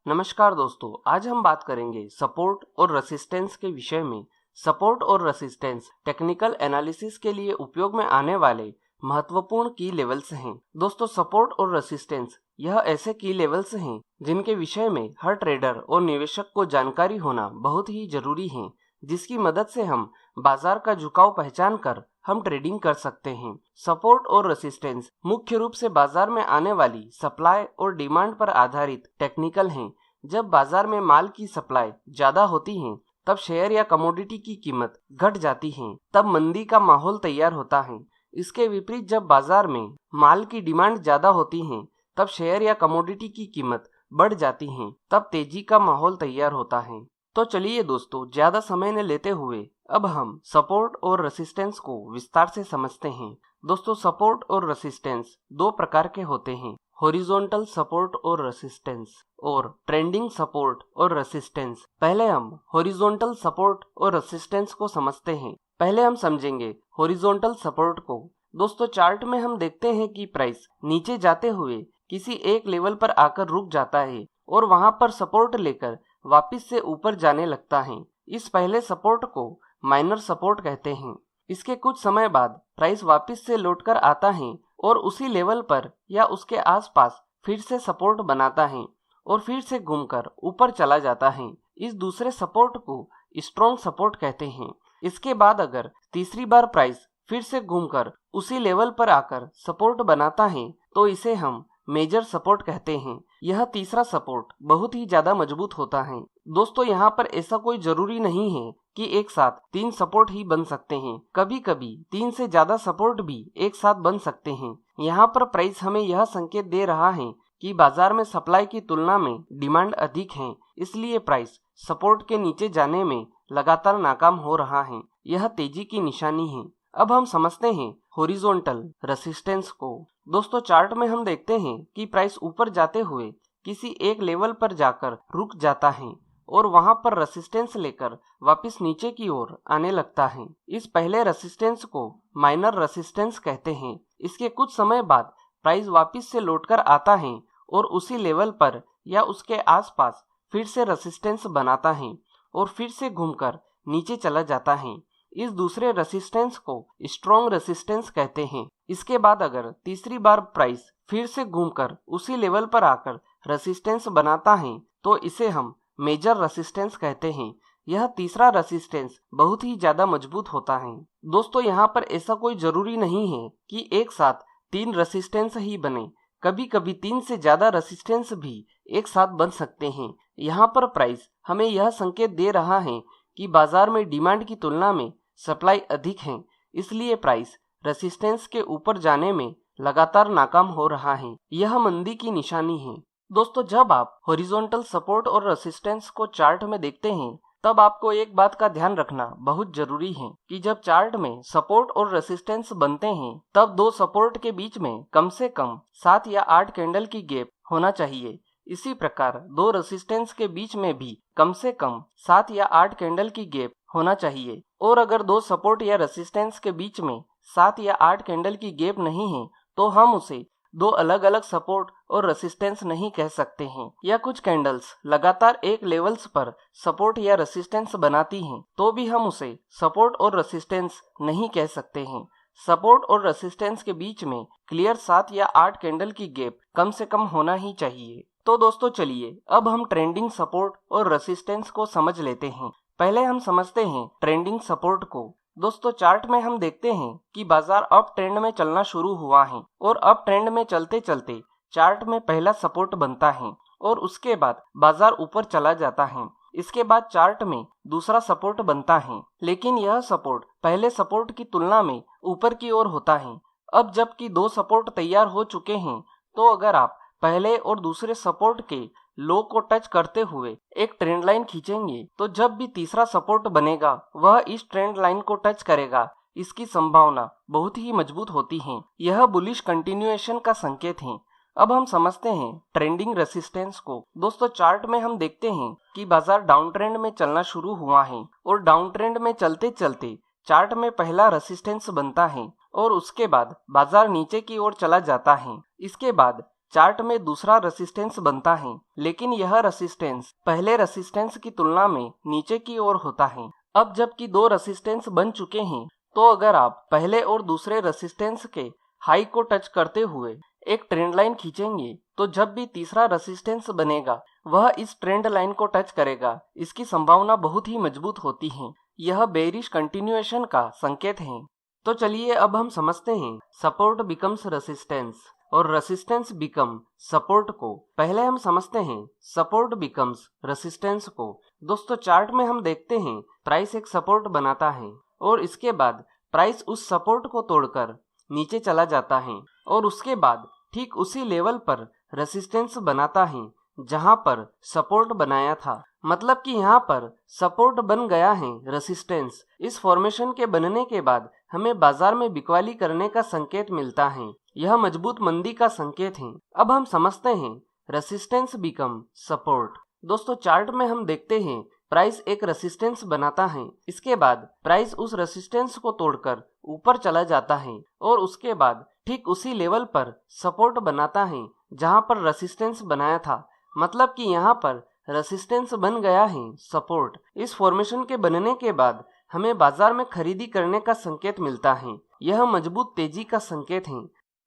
नमस्कार दोस्तों, आज हम बात करेंगे सपोर्ट और रेसिस्टेंस के विषय में। सपोर्ट और रेसिस्टेंस टेक्निकल एनालिसिस के लिए उपयोग में आने वाले महत्वपूर्ण की लेवल्स हैं। दोस्तों, सपोर्ट और रेसिस्टेंस यह ऐसे की लेवल्स हैं जिनके विषय में हर ट्रेडर और निवेशक को जानकारी होना बहुत ही जरूरी है, जिसकी मदद से हम बाजार का झुकाव पहचान कर हम ट्रेडिंग कर सकते हैं। सपोर्ट और रेसिस्टेंस मुख्य रूप से बाजार में आने वाली सप्लाई और डिमांड पर आधारित टेक्निकल हैं। जब बाजार में माल की सप्लाई ज्यादा होती है तब शेयर या कमोडिटी की कीमत घट जाती है, तब मंदी का माहौल तैयार होता है। इसके विपरीत जब बाजार में माल की डिमांड ज्यादा होती है तब शेयर या कमोडिटी की कीमत बढ़ जाती है, तब तेजी का माहौल तैयार होता है। तो चलिए दोस्तों, ज्यादा समय न लेते हुए अब हम सपोर्ट और रेसिस्टेंस को विस्तार से समझते हैं। दोस्तों, सपोर्ट और रेसिस्टेंस दो प्रकार के होते हैं, हॉरिजॉन्टल सपोर्ट और रेसिस्टेंस और ट्रेंडिंग सपोर्ट और रेसिस्टेंस। पहले हम हॉरिजॉन्टल सपोर्ट और रेसिस्टेंस को समझते हैं। पहले हम समझेंगे हॉरिजॉन्टल सपोर्ट को। दोस्तों, चार्ट में हम देखते हैं कि प्राइस नीचे जाते हुए किसी एक लेवल पर आकर रुक जाता है और वहां पर सपोर्ट लेकर वापस से ऊपर जाने लगता है। इस पहले सपोर्ट को माइनर सपोर्ट कहते हैं। इसके कुछ समय बाद प्राइस वापस से लौटकर आता है और उसी लेवल पर या उसके आसपास फिर से सपोर्ट बनाता है और फिर से घूमकर ऊपर चला जाता है। इस दूसरे सपोर्ट को स्ट्रॉन्ग सपोर्ट कहते हैं। इसके बाद अगर तीसरी बार प्राइस फिर से घूमकर उसी लेवल पर आकर सपोर्ट बनाता है तो इसे हम मेजर सपोर्ट कहते हैं। यह तीसरा सपोर्ट बहुत ही ज्यादा मजबूत होता है। दोस्तों, यहाँ पर ऐसा कोई जरूरी नहीं है कि एक साथ 3 सपोर्ट ही बन सकते हैं। कभी कभी 3 से ज्यादा सपोर्ट भी एक साथ बन सकते हैं। यहाँ पर प्राइस हमें यह संकेत दे रहा है कि बाजार में सप्लाई की तुलना में डिमांड अधिक है, इसलिए प्राइस सपोर्ट के नीचे जाने में लगातार नाकाम हो रहा है। यह तेजी की निशानी है। अब हम समझते हैं हॉरिजॉन्टल रेसिस्टेंस को। दोस्तों, चार्ट में हम देखते हैं कि प्राइस ऊपर जाते हुए किसी एक लेवल पर जाकर रुक जाता है और वहां पर रेसिस्टेंस लेकर वापस नीचे की ओर आने लगता है। इस पहले रेसिस्टेंस को माइनर रेसिस्टेंस कहते हैं। इसके कुछ समय बाद प्राइस वापस से लौटकर आता है और उसी लेवल पर या उसके आसपास फिर से रेसिस्टेंस बनाता है और फिर से घूमकर नीचे चला जाता है। इस दूसरे रेसिस्टेंस को स्ट्रॉन्ग रेसिस्टेंस कहते हैं। इसके बाद अगर तीसरी बार प्राइस फिर से घूमकर उसी लेवल पर आकर रेसिस्टेंस बनाता है तो इसे हम मेजर रेसिस्टेंस कहते हैं। यह तीसरा रेसिस्टेंस बहुत ही ज्यादा मजबूत होता है। दोस्तों, यहाँ पर ऐसा कोई जरूरी नहीं है कि एक साथ 3 रेसिस्टेंस ही बने। कभी कभी 3 से ज्यादा रेसिस्टेंस भी एक साथ बन सकते हैं। यहाँ पर प्राइस हमें यह संकेत दे रहा है कि बाजार में डिमांड की तुलना में सप्लाई अधिक है, इसलिए प्राइस रेसिस्टेंस के ऊपर जाने में लगातार नाकाम हो रहा है। यह मंदी की निशानी है। दोस्तों, जब आप हॉरिजॉन्टल सपोर्ट और रेसिस्टेंस को चार्ट में देखते हैं तब आपको एक बात का ध्यान रखना बहुत जरूरी है कि जब चार्ट में सपोर्ट और रेसिस्टेंस बनते हैं तब 2 सपोर्ट के बीच में कम से कम 7 या 8 कैंडल की गैप होना चाहिए। इसी प्रकार 2 रेसिस्टेंस के बीच में भी कम से कम 7 या 8 कैंडल की गैप होना चाहिए। और अगर 2 सपोर्ट या रेसिस्टेंस के बीच में 7 या 8 कैंडल की गैप नहीं है तो हम उसे 2 अलग अलग सपोर्ट और रेसिस्टेंस नहीं कह सकते हैं। या कुछ कैंडल्स लगातार एक लेवल्स पर सपोर्ट या रेसिस्टेंस बनाती हैं तो भी हम उसे सपोर्ट और रेसिस्टेंस नहीं कह सकते हैं। सपोर्ट और रेसिस्टेंस के बीच में क्लियर 7 या 8 कैंडल की गैप कम से कम होना ही चाहिए। तो दोस्तों, चलिए अब हम ट्रेंडिंग सपोर्ट और रेसिस्टेंस को समझ लेते हैं। पहले हम समझते हैं ट्रेंडिंग सपोर्ट को। दोस्तों, चार्ट में हम देखते हैं कि बाजार अप ट्रेंड में चलना शुरू हुआ है और अप ट्रेंड में चलते चलते चार्ट में पहला सपोर्ट बनता है और उसके बाद बाजार ऊपर चला जाता है। इसके बाद चार्ट में दूसरा सपोर्ट बनता है, लेकिन यह सपोर्ट पहले सपोर्ट की तुलना में ऊपर की ओर होता है। अब जबकि 2 सपोर्ट तैयार हो चुके हैं तो अगर आप पहले और दूसरे सपोर्ट के लो को टच करते हुए एक ट्रेंड लाइन खींचेंगे तो जब भी तीसरा सपोर्ट बनेगा वह इस ट्रेंड लाइन को टच करेगा। इसकी संभावना बहुत ही मजबूत होती है। यह बुलिश कंटिन्यूएशन का संकेत है। अब हम समझते हैं ट्रेंडिंग रेसिस्टेंस को। दोस्तों, चार्ट में हम देखते हैं कि बाजार डाउन ट्रेंड में चलना शुरू हुआ है और डाउन ट्रेंड में चलते चलते चार्ट में पहला रेसिस्टेंस बनता है और उसके बाद बाजार नीचे की ओर चला जाता है। इसके बाद चार्ट में दूसरा रेसिस्टेंस बनता है, लेकिन यह रेसिस्टेंस पहले रेसिस्टेंस की तुलना में नीचे की ओर होता है। अब जबकि दो रेसिस्टेंस बन चुके हैं, तो अगर आप पहले और दूसरे रेसिस्टेंस के हाई को टच करते हुए एक ट्रेंड लाइन खींचेंगे, तो जब भी तीसरा रेसिस्टेंस बनेगा वह इस ट्रेंड लाइन को टच करेगा। इसकी संभावना बहुत ही मजबूत होती है। यह बेरिश कंटिन्यूएशन का संकेत है। तो चलिए अब हम समझते हैं सपोर्ट बिकम्स रेसिस्टेंस और रेसिस्टेंस बिकम सपोर्ट को। पहले हम समझते हैं सपोर्ट बिकम्स रेसिस्टेंस को। दोस्तों चार्ट में हम देखते हैं प्राइस एक सपोर्ट बनाता है और इसके बाद प्राइस उस सपोर्ट को तोड़कर नीचे चला जाता है और उसके बाद ठीक उसी लेवल पर रेसिस्टेंस बनाता है जहां पर सपोर्ट बनाया था। मतलब कि यहाँ पर सपोर्ट बन गया है रेसिस्टेंस। इस फॉर्मेशन के बनने के बाद हमें बाजार में बिकवाली करने का संकेत मिलता है। यह मजबूत मंदी का संकेत है। अब हम समझते हैं रेसिस्टेंस बिकम सपोर्ट। दोस्तों चार्ट में हम देखते हैं प्राइस एक रेसिस्टेंस बनाता है, इसके बाद प्राइस उस रेसिस्टेंस को तोड़कर ऊपर चला जाता है और उसके बाद ठीक उसी लेवल पर सपोर्ट बनाता है जहां पर रेसिस्टेंस बनाया था। मतलब कि यहाँ पर रेसिस्टेंस बन गया है सपोर्ट। इस फॉर्मेशन के बनने के बाद हमें बाजार में खरीदी करने का संकेत मिलता है। यह मजबूत तेजी का संकेत है।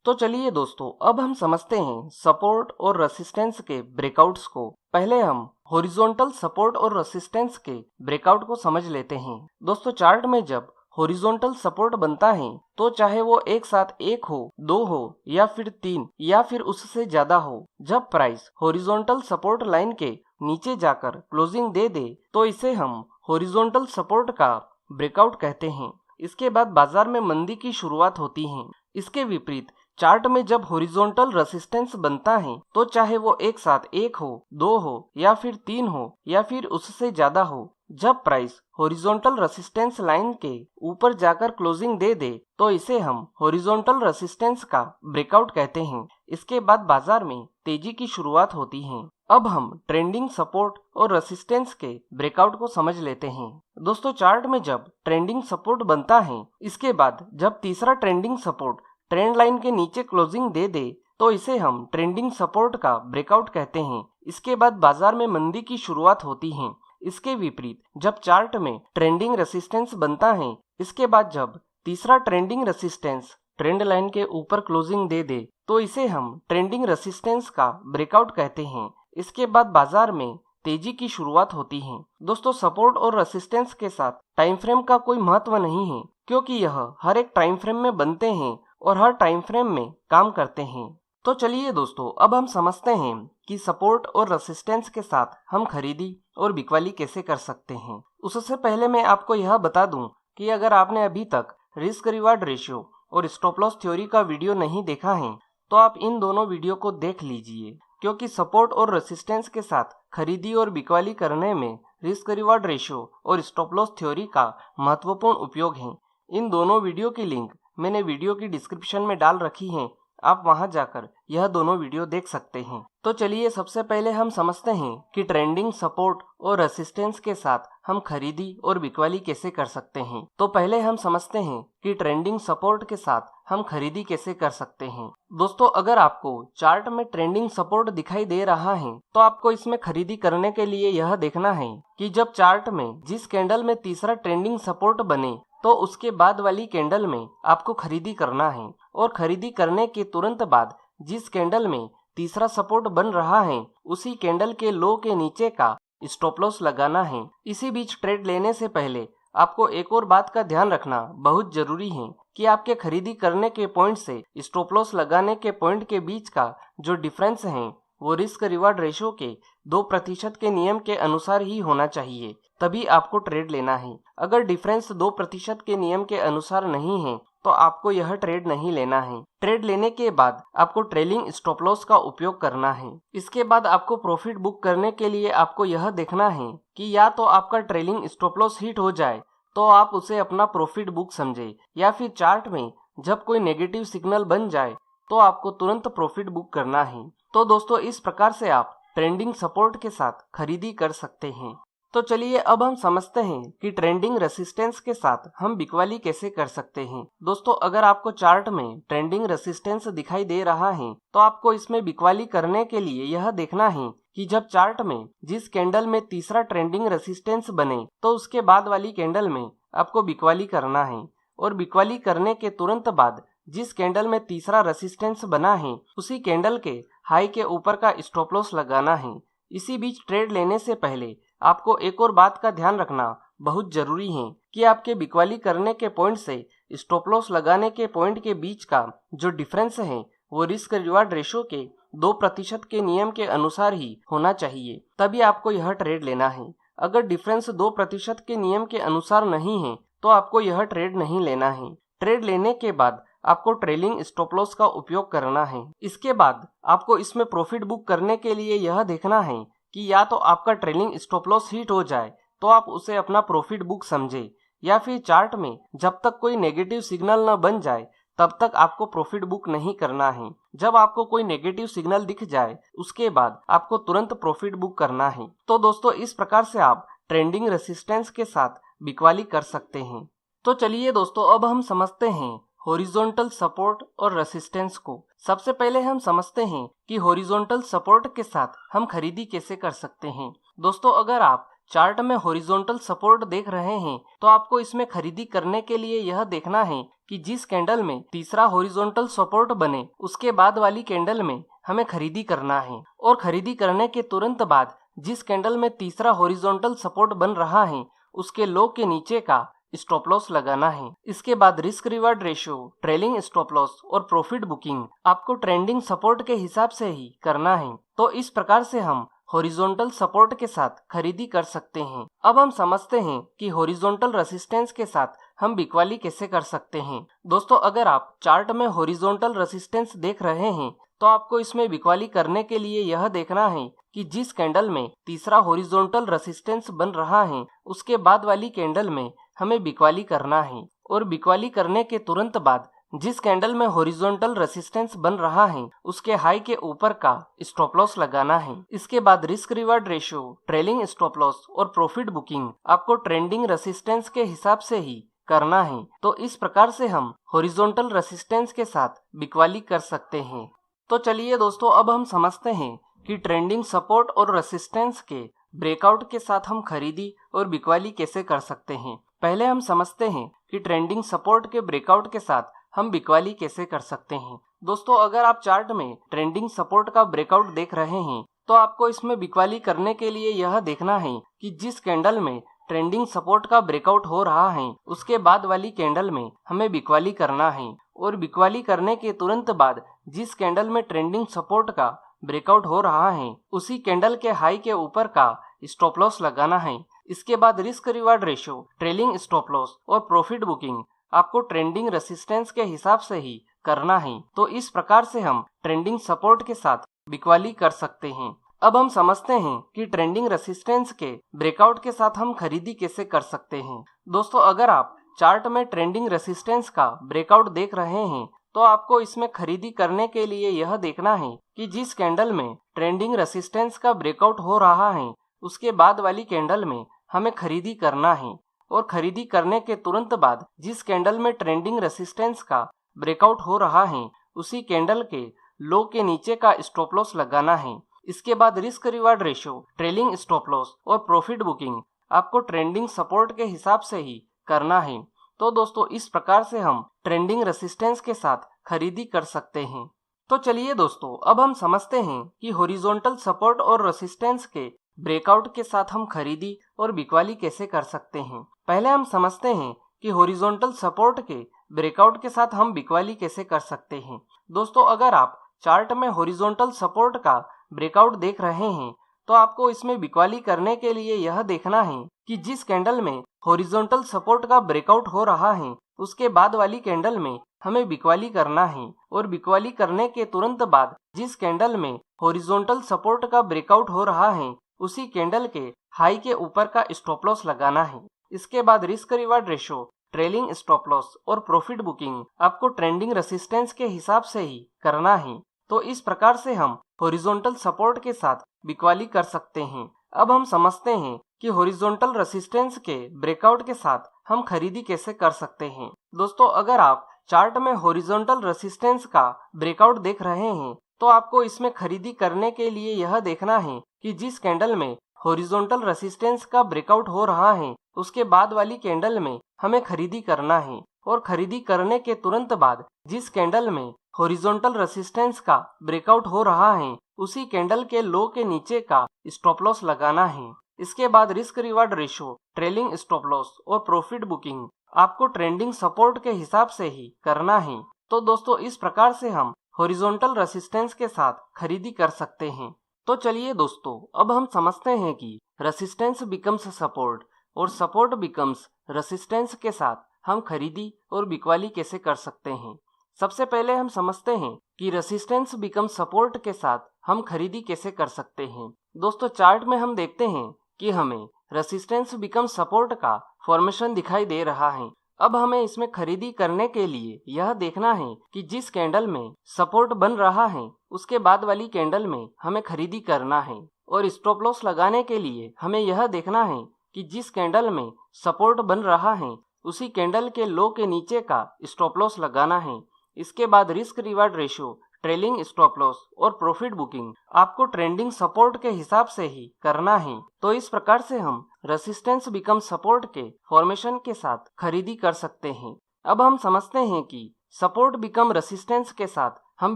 तो चलिए दोस्तों अब हम समझते हैं सपोर्ट और रेसिस्टेंस के ब्रेकआउट्स को। पहले हम हॉरिजॉन्टल सपोर्ट और रेसिस्टेंस के ब्रेकआउट को समझ लेते हैं। दोस्तों चार्ट में जब हॉरिजॉन्टल सपोर्ट बनता है तो चाहे वो एक साथ एक हो, दो हो या फिर तीन या फिर उससे ज्यादा हो, जब प्राइस हॉरिजॉन्टल सपोर्ट लाइन के नीचे जाकर क्लोजिंग दे दे तो इसे हम हॉरिजॉन्टल सपोर्ट का ब्रेकआउट कहते हैं। इसके बाद बाजार में मंदी की शुरुआत होती है। इसके विपरीत चार्ट में जब हॉरिजॉन्टल रेसिस्टेंस बनता है तो चाहे वो एक साथ एक हो, दो हो या फिर तीन हो या फिर उससे ज्यादा हो, जब प्राइस हॉरिजॉन्टल रेसिस्टेंस लाइन के ऊपर जाकर क्लोजिंग दे दे तो इसे हम हॉरिजॉन्टल रेसिस्टेंस का ब्रेकआउट कहते हैं। इसके बाद बाजार में तेजी की शुरुआत होती है। अब हम ट्रेंडिंग सपोर्ट और रेसिस्टेंस के ब्रेकआउट को समझ लेते हैं। दोस्तों चार्ट में जब ट्रेंडिंग सपोर्ट बनता है, इसके बाद जब तीसरा ट्रेंडिंग सपोर्ट ट्रेंड लाइन के नीचे क्लोजिंग दे दे तो इसे हम ट्रेंडिंग सपोर्ट का ब्रेकआउट कहते हैं। इसके बाद बाजार में मंदी की शुरुआत होती है। इसके विपरीत जब चार्ट में ट्रेंडिंग रेसिस्टेंस बनता है, इसके बाद जब तीसरा ट्रेंडिंग रेसिस्टेंस ट्रेंड लाइन के ऊपर क्लोजिंग दे दे तो इसे हम ट्रेंडिंग रेसिस्टेंस का ब्रेकआउट कहते हैं। इसके बाद बाजार में तेजी की शुरुआत होती है। दोस्तों सपोर्ट और रेसिस्टेंस के साथ टाइम फ्रेम का कोई महत्व नहीं है, क्योंकि यह हर एक टाइम फ्रेम में बनते हैं और हर टाइम फ्रेम में काम करते हैं। तो चलिए दोस्तों अब हम समझते हैं कि सपोर्ट और रेसिस्टेंस के साथ हम खरीदी और बिकवाली कैसे कर सकते हैं। उससे पहले मैं आपको यह बता दूं कि अगर आपने अभी तक रिस्क रिवार्ड रेशियो और स्टॉप लॉस थ्योरी का वीडियो नहीं देखा है तो आप इन दोनों वीडियो को देख लीजिए, क्योंकि सपोर्ट और रेसिस्टेंस के साथ खरीदी और बिकवाली करने में रिस्क रिवार्ड रेशियो और स्टॉप लॉस थ्योरी का महत्वपूर्ण उपयोग है। इन दोनों वीडियो की लिंक मैंने वीडियो की डिस्क्रिप्शन में डाल रखी है, आप वहां जाकर यह दोनों वीडियो देख सकते हैं। तो चलिए सबसे पहले हम समझते हैं कि ट्रेंडिंग सपोर्ट और रेसिस्टेंस के साथ हम खरीदी और बिकवाली कैसे कर सकते हैं। तो पहले हम समझते हैं कि ट्रेंडिंग सपोर्ट के साथ हम खरीदी कैसे कर सकते हैं। दोस्तों अगर आपको चार्ट में ट्रेंडिंग सपोर्ट दिखाई दे रहा है तो आपको इसमें खरीदी करने के लिए यह देखना है कि जब चार्ट में जिस कैंडल में तीसरा ट्रेंडिंग सपोर्ट बने तो उसके बाद वाली कैंडल में आपको खरीदी करना है, और खरीदी करने के तुरंत बाद जिस कैंडल में तीसरा सपोर्ट बन रहा है उसी कैंडल के लो के नीचे का स्टॉप लॉस लगाना है। इसी बीच ट्रेड लेने से पहले आपको एक और बात का ध्यान रखना बहुत जरूरी है कि आपके खरीदी करने के पॉइंट से स्टॉप लॉस लगाने के पॉइंट के बीच का जो डिफरेंस है वो रिस्क रिवार्ड रेशियो के 2% के नियम के अनुसार ही होना चाहिए, तभी आपको ट्रेड लेना है। अगर डिफरेंस 2% के नियम के अनुसार नहीं है तो आपको यह ट्रेड नहीं लेना है। ट्रेड लेने के बाद आपको ट्रेलिंग स्टॉप लॉस का उपयोग करना है। इसके बाद आपको प्रॉफिट बुक करने के लिए आपको यह देखना है कि या तो आपका ट्रेलिंग स्टॉप लॉस हिट हो जाए तो आप उसे अपना प्रॉफिट बुक समझे, या फिर चार्ट में जब कोई नेगेटिव सिग्नल बन जाए तो आपको तुरंत प्रॉफिट बुक करना है। तो दोस्तों इस प्रकार से आप ट्रेंडिंग सपोर्ट के साथ खरीदी कर सकते हैं। तो चलिए अब हम समझते हैं कि ट्रेंडिंग रेसिस्टेंस के साथ हम बिकवाली कैसे कर सकते हैं। दोस्तों, अगर आपको चार्ट में ट्रेंडिंग रेसिस्टेंस दिखाई दे रहा है तो आपको इसमें बिकवाली करने के लिए यह देखना है कि जब चार्ट में जिस कैंडल में तीसरा ट्रेंडिंग रेसिस्टेंस बने तो उसके बाद वाली कैंडल में आपको बिकवाली करना है, और बिकवाली करने के तुरंत बाद जिस कैंडल में तीसरा रेसिस्टेंस बना है उसी कैंडल के हाई के ऊपर का स्टॉप लॉस लगाना है। इसी बीच ट्रेड लेने से पहले आपको एक और बात का ध्यान रखना बहुत जरूरी है कि आपके बिकवाली करने के पॉइंट से स्टॉप लॉस लगाने के पॉइंट के बीच का जो डिफरेंस है वो रिस्क रिवार्ड रेशो के 2% के नियम के अनुसार ही होना चाहिए, तभी आपको यह ट्रेड लेना है। अगर डिफरेंस 2% के नियम के अनुसार नहीं है तो आपको यह ट्रेड नहीं लेना है। ट्रेड लेने के बाद आपको ट्रेलिंग स्टॉप लॉस का उपयोग करना है। इसके बाद आपको इसमें प्रॉफिट बुक करने के लिए यह देखना है कि या तो आपका ट्रेलिंग स्टॉप लॉस हिट हो जाए तो आप उसे अपना प्रॉफिट बुक समझे, या फिर चार्ट में जब तक कोई नेगेटिव सिग्नल न बन जाए तब तक आपको प्रॉफिट बुक नहीं करना है। जब आपको कोई नेगेटिव सिग्नल दिख जाए उसके बाद आपको तुरंत प्रॉफिट बुक करना है। तो दोस्तों, इस प्रकार से आप ट्रेंडिंग रेसिस्टेंस के साथ बिकवाली कर सकते हैं। तो चलिए दोस्तों, अब हम समझते हैं हॉरिजॉन्टल सपोर्ट और रेसिस्टेंस को। सबसे पहले हम समझते हैं कि हॉरिजॉन्टल सपोर्ट के साथ हम खरीदी कैसे कर सकते हैं। दोस्तों, अगर आप चार्ट में हॉरिजॉन्टल सपोर्ट देख रहे हैं तो आपको इसमें खरीदी करने के लिए यह देखना है कि जिस कैंडल में तीसरा हॉरिजॉन्टल सपोर्ट बने उसके बाद वाली कैंडल में हमें खरीदी करना है, और खरीदी करने के तुरंत बाद जिस कैंडल में तीसरा हॉरिजॉन्टल सपोर्ट बन रहा है उसके लो के नीचे का स्टॉप लॉस लगाना है। इसके बाद risk reward ratio, trailing stop loss और प्रॉफिट बुकिंग आपको ट्रेंडिंग सपोर्ट के हिसाब से ही करना है। तो इस प्रकार से हम हॉरिजॉन्टल सपोर्ट के साथ खरीदी कर सकते हैं। अब हम समझते हैं कि हॉरिजॉन्टल रेसिस्टेंस के साथ हम बिकवाली कैसे कर सकते हैं। दोस्तों, अगर आप चार्ट में हॉरिजॉन्टल रेसिस्टेंस देख रहे हैं तो आपको इसमें बिकवाली करने के लिए यह देखना है कि जिस कैंडल में तीसरा हॉरिजॉन्टल रेसिस्टेंस बन रहा है उसके बाद वाली कैंडल में हमें बिकवाली करना है, और बिकवाली करने के तुरंत बाद जिस कैंडल में हॉरिजॉन्टल रेसिस्टेंस बन रहा है उसके हाई के ऊपर का स्टॉप लॉस लगाना है। इसके बाद risk reward ratio, trailing stop loss और प्रॉफिट बुकिंग आपको ट्रेंडिंग रेसिस्टेंस के हिसाब से ही करना है। तो इस प्रकार से हम हॉरिजॉन्टल रेसिस्टेंस के साथ बिकवाली कर सकते हैं। तो चलिए दोस्तों, अब हम समझते हैं कि ट्रेंडिंग सपोर्ट और रेसिस्टेंस के ब्रेकआउट के साथ हम खरीदी और बिकवाली कैसे कर सकते हैं। पहले हम समझते हैं कि ट्रेंडिंग सपोर्ट के ब्रेकआउट के साथ हम बिकवाली कैसे कर सकते हैं। दोस्तों, अगर आप चार्ट में ट्रेंडिंग सपोर्ट का ब्रेकआउट देख रहे हैं तो आपको इसमें बिकवाली करने के लिए यह देखना है कि जिस कैंडल में ट्रेंडिंग सपोर्ट का ब्रेकआउट हो रहा है उसके बाद वाली कैंडल में हमें बिकवाली करना है, और बिकवाली करने के तुरंत बाद जिस कैंडल में ट्रेंडिंग सपोर्ट का ब्रेकआउट हो रहा है उसी कैंडल के हाई के ऊपर का स्टॉप लॉस लगाना है। इसके बाद risk reward ratio, trailing stop loss और प्रॉफिट बुकिंग आपको ट्रेंडिंग रेसिस्टेंस के हिसाब से ही करना है। तो इस प्रकार से हम ट्रेंडिंग सपोर्ट के साथ बिकवाली कर सकते हैं। अब हम समझते हैं कि ट्रेंडिंग रेसिस्टेंस के ब्रेकआउट के साथ हम खरीदी कैसे कर सकते हैं। दोस्तों, अगर आप चार्ट में ट्रेंडिंग रेसिस्टेंस का ब्रेकआउट देख रहे हैं तो आपको इसमें खरीदी करने के लिए यह देखना है कि जिस कैंडल में ट्रेंडिंग रेसिस्टेंस का ब्रेकआउट हो रहा है उसके बाद वाली कैंडल में हमें खरीदी करना है, और खरीदी करने के तुरंत बाद जिस कैंडल में ट्रेंडिंग रेसिस्टेंस का ब्रेकआउट हो रहा है उसी कैंडल के लो के नीचे का स्टॉप लॉस लगाना है। इसके बाद risk reward ratio, trailing stop loss और प्रॉफिट बुकिंग आपको ट्रेंडिंग सपोर्ट के हिसाब से ही करना है। तो दोस्तों, इस प्रकार से हम ट्रेंडिंग रेसिस्टेंस के साथ खरीदी कर सकते हैं। तो चलिए दोस्तों, अब हम समझते हैं कि हॉरिजॉन्टल सपोर्ट और रेसिस्टेंस के ब्रेकआउट के साथ हम खरीदी और बिकवाली कैसे कर सकते हैं। पहले हम समझते हैं कि हॉरिजॉन्टल सपोर्ट के ब्रेकआउट के साथ हम बिकवाली कैसे कर सकते हैं। दोस्तों, अगर आप चार्ट में हॉरिजॉन्टल सपोर्ट का ब्रेकआउट देख रहे हैं तो आपको इसमें बिकवाली करने के लिए यह देखना है कि जिस कैंडल में हॉरिजॉन्टल सपोर्ट का ब्रेकआउट हो रहा है उसके बाद वाली कैंडल में हमें बिकवाली करना है, और बिकवाली करने के तुरंत बाद जिस कैंडल में हॉरिजॉन्टल सपोर्ट का ब्रेकआउट हो रहा है उसी कैंडल के हाई के ऊपर का स्टॉप लॉस लगाना है। इसके बाद risk reward ratio, trailing stop loss और प्रॉफिट बुकिंग आपको ट्रेंडिंग रेसिस्टेंस के हिसाब से ही करना है। तो इस प्रकार से हम हॉरिजॉन्टल सपोर्ट के साथ बिकवाली कर सकते हैं। अब हम समझते हैं कि हॉरिजॉन्टल रेसिस्टेंस के ब्रेकआउट के साथ हम खरीदी कैसे कर सकते हैं। दोस्तों, अगर आप चार्ट में हॉरिजॉन्टल रेसिस्टेंस का ब्रेकआउट देख रहे हैं तो आपको इसमें खरीदी करने के लिए यह देखना है कि जिस कैंडल में हॉरिजॉन्टल रेसिस्टेंस का ब्रेकआउट हो रहा है उसके बाद वाली कैंडल में हमें खरीदी करना है, और खरीदी करने के तुरंत बाद जिस कैंडल में हॉरिजॉन्टल रेसिस्टेंस का ब्रेकआउट हो रहा है उसी कैंडल के लो के नीचे का स्टॉप लॉस लगाना है। इसके बाद risk reward ratio, trailing stop loss और प्रॉफिट बुकिंग आपको ट्रेंडिंग सपोर्ट के हिसाब से ही करना है। तो दोस्तों, इस प्रकार से हम हॉरिजॉन्टल रेसिस्टेंस के साथ खरीदी कर सकते हैं। तो चलिए दोस्तों, अब हम समझते हैं कि रेसिस्टेंस बिकम्स सपोर्ट और सपोर्ट बिकम्स रेसिस्टेंस के साथ हम खरीदी और बिकवाली कैसे कर सकते हैं। सबसे पहले हम समझते हैं कि रेसिस्टेंस बिकम्स सपोर्ट के साथ हम खरीदी कैसे कर सकते हैं। दोस्तों, चार्ट में हम देखते हैं कि हमें रेसिस्टेंस बिकम्स सपोर्ट का फॉर्मेशन दिखाई दे रहा है। अब हमें इसमें खरीदी करने के लिए यह देखना है कि जिस कैंडल में सपोर्ट बन रहा है उसके बाद वाली कैंडल में हमें खरीदी करना है, और स्टॉप लॉस लगाने के लिए हमें यह देखना है कि जिस कैंडल में सपोर्ट बन रहा है उसी कैंडल के लो के नीचे का स्टॉप लॉस लगाना है। इसके बाद risk reward ratio, trailing stop loss और प्रॉफिट बुकिंग आपको ट्रेंडिंग सपोर्ट के हिसाब से ही करना है। तो इस प्रकार से हम रेसिस्टेंस बिकम सपोर्ट के फॉर्मेशन के साथ खरीदी कर सकते हैं। अब हम समझते हैं कि सपोर्ट बिकम रेसिस्टेंस के साथ हम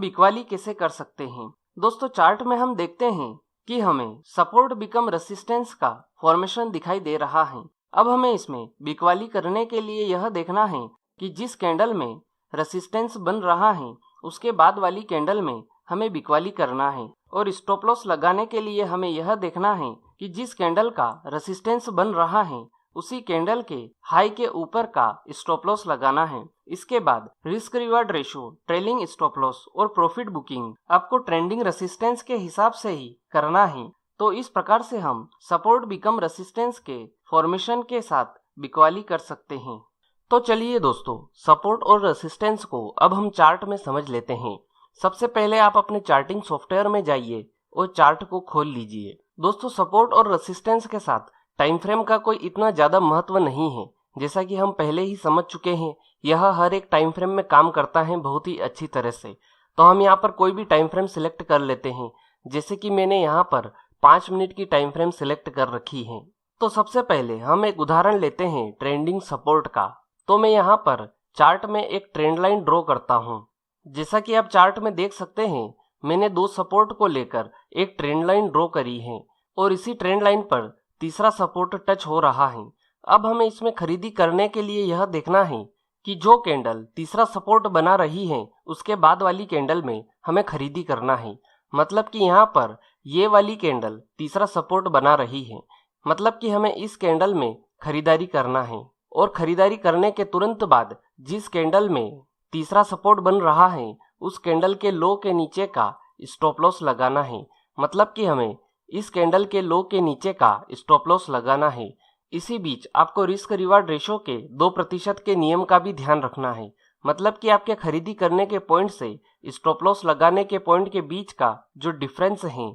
बिकवाली कैसे कर सकते हैं। दोस्तों, चार्ट में हम देखते हैं कि हमें सपोर्ट बिकम रेसिस्टेंस का फॉर्मेशन दिखाई दे रहा है। अब हमें इसमें बिकवाली करने के लिए यह देखना है कि जिस कैंडल में रेसिस्टेंस बन रहा है उसके बाद वाली कैंडल में हमें बिकवाली करना है, और स्टॉप लॉस लगाने के लिए हमें यह देखना है कि जिस कैंडल का रेसिस्टेंस बन रहा है उसी कैंडल के हाई के ऊपर का स्टॉप लॉस लगाना है। इसके बाद risk reward ratio, trailing stop loss और प्रॉफिट बुकिंग आपको ट्रेंडिंग रेसिस्टेंस के हिसाब से ही करना है। तो इस प्रकार से हम सपोर्ट बिकम रेसिस्टेंस के फॉर्मेशन के साथ बिकवाली कर सकते हैं। तो चलिए दोस्तों, सपोर्ट और रेसिस्टेंस को अब हम चार्ट में समझ लेते हैं। सबसे पहले आप अपने चार्टिंग सॉफ्टवेयर में जाइए और चार्ट को खोल लीजिए। दोस्तों, सपोर्ट और रेसिस्टेंस के साथ टाइम फ्रेम का कोई इतना ज़्यादा महत्व नहीं है। जैसा कि हम पहले ही समझ चुके हैं, यह हर एक टाइम फ्रेम में काम करता है बहुत ही अच्छी तरह से। तो हम यहाँ पर कोई भी टाइम फ्रेम सिलेक्ट कर लेते हैं। जैसे कि मैंने यहाँ पर 5 मिनट की टाइम फ्रेम सिलेक्ट कर रखी है। तो सबसे पहले हम एक उदाहरण लेते हैं ट्रेंडिंग सपोर्ट का। तो मैं यहाँ पर चार्ट में एक ट्रेंड लाइन ड्रॉ करता हूँ। जैसा कि आप चार्ट में देख सकते हैं, मैंने 2 सपोर्ट को लेकर एक ट्रेंड लाइन ड्रॉ करी है, और इसी ट्रेंड लाइन पर तीसरा सपोर्ट टच हो रहा है। अब हमें इसमें खरीदी करने के लिए यह देखना है कि जो कैंडल तीसरा सपोर्ट बना रही है उसके बाद वाली कैंडल में हमें खरीदी करना है। मतलब कि यहाँ पर ये वाली कैंडल तीसरा सपोर्ट बना रही है, मतलब कि हमें इस कैंडल में खरीदारी करना है, और खरीदारी करने के तुरंत बाद जिस कैंडल में तीसरा सपोर्ट बन रहा है उस कैंडल के लो के नीचे का स्टॉप लॉस लगाना है। मतलब कि हमें इस कैंडल के लो के नीचे का स्टॉप लॉस लगाना है। इसी बीच आपको रिस्क रिवार्ड रेशो के 2% के नियम का भी ध्यान रखना है। मतलब कि आपके खरीदी करने के पॉइंट से स्टॉप लॉस लगाने के पॉइंट के बीच का जो डिफरेंस है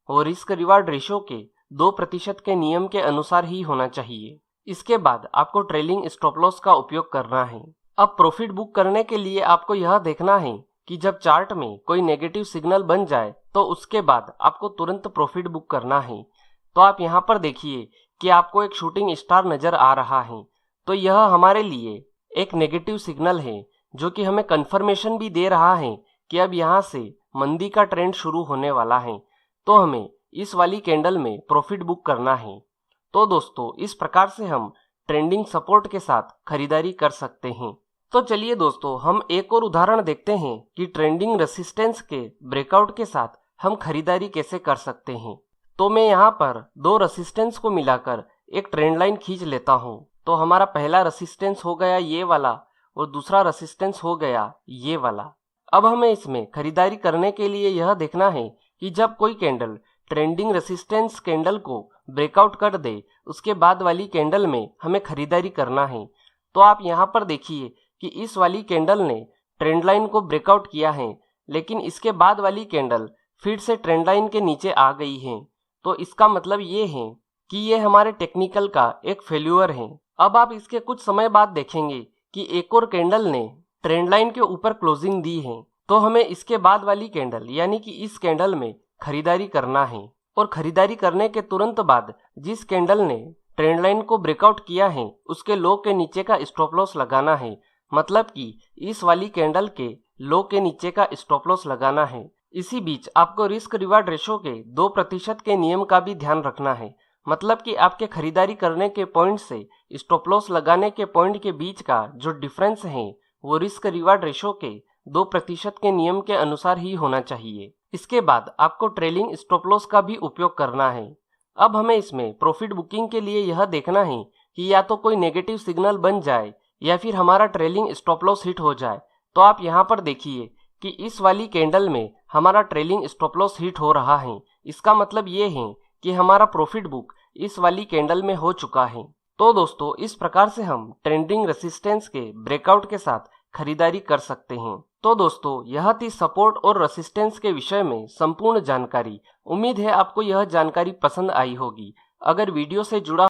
वो रिस्क रिवार्ड रेशो के 2% के नियम के अनुसार ही होना चाहिए। इसके बाद आपको ट्रेलिंग स्टॉप लॉस का उपयोग करना है। अब प्रॉफिट बुक करने के लिए आपको यह देखना है कि जब चार्ट में कोई नेगेटिव सिग्नल बन जाए तो उसके बाद आपको तुरंत प्रॉफिट बुक करना है। तो आप यहाँ पर देखिए कि आपको एक शूटिंग स्टार नजर आ रहा है। तो यह हमारे लिए एक नेगेटिव सिग्नल है जो कि हमें कंफर्मेशन भी दे रहा है कि अब यहाँ से मंदी का ट्रेंड शुरू होने वाला है। तो हमें इस वाली कैंडल में प्रॉफिट बुक करना है। तो दोस्तों, इस प्रकार से हम ट्रेंडिंग सपोर्ट के साथ खरीदारी कर सकते हैं। तो चलिए दोस्तों, हम एक और उदाहरण देखते हैं कि ट्रेंडिंग रेसिस्टेंस के ब्रेकआउट के साथ हम खरीदारी कैसे कर सकते हैं। तो मैं यहाँ पर 2 रेसिस्टेंस को मिलाकर एक ट्रेंड लाइन खींच लेता हूँ। तो हमारा पहला रेसिस्टेंस हो गया ये वाला, और दूसरा रेसिस्टेंस हो गया ये वाला। अब हमें इसमें खरीदारी करने के लिए यह देखना है कि जब कोई कैंडल ट्रेंडिंग रेसिस्टेंस कैंडल को ब्रेकआउट कर दे उसके बाद वाली कैंडल में हमें खरीदारी करना है। तो आप यहाँ पर देखिए कि इस वाली कैंडल ने ट्रेंड लाइन को ब्रेकआउट किया है, लेकिन इसके बाद वाली कैंडल फिर से ट्रेंड लाइन के नीचे आ गई है। तो इसका मतलब ये है कि ये हमारे टेक्निकल का एक फेल्यूर है। अब आप इसके कुछ समय बाद देखेंगे कि एक और कैंडल ने ट्रेंड लाइन के ऊपर क्लोजिंग दी है, तो हमें इसके बाद वाली कैंडल यानी कि इस कैंडल में खरीदारी करना है। और खरीदारी करने के तुरंत बाद जिस कैंडल ने ट्रेंड लाइन को ब्रेकआउट किया है उसके लो के नीचे का स्टॉप लॉस लगाना है। मतलब कि इस वाली कैंडल के लो के नीचे का स्टॉप लॉस लगाना है। इसी बीच आपको रिस्क रिवार्ड रेशो के 2% के नियम का भी ध्यान रखना है। मतलब कि आपके खरीदारी करने के पॉइंट से स्टॉप लॉस लगाने के पॉइंट के बीच का जो डिफरेंस है वो रिस्क रिवार्ड रेशो के 2% के नियम के अनुसार ही होना चाहिए। इसके बाद आपको ट्रेलिंग स्टॉप लॉस का भी उपयोग करना है। अब हमें इसमें प्रॉफिट बुकिंग के लिए यह देखना है कि या तो कोई नेगेटिव सिग्नल बन जाए या फिर हमारा ट्रेलिंग स्टॉप लॉस हिट हो जाए। तो आप यहाँ पर देखिए कि इस वाली कैंडल में हमारा ट्रेलिंग स्टॉप लॉस हिट हो रहा है। इसका मतलब ये है कि हमारा प्रॉफिट बुक इस वाली कैंडल में हो चुका है। तो दोस्तों इस प्रकार से हम ट्रेंडिंग रेसिस्टेंस के ब्रेकआउट के साथ खरीदारी कर सकते हैं। तो दोस्तों यह थी सपोर्ट और रेसिस्टेंस के विषय में संपूर्ण जानकारी। उम्मीद है आपको यह जानकारी पसंद आई होगी। अगर वीडियो से जुड़ा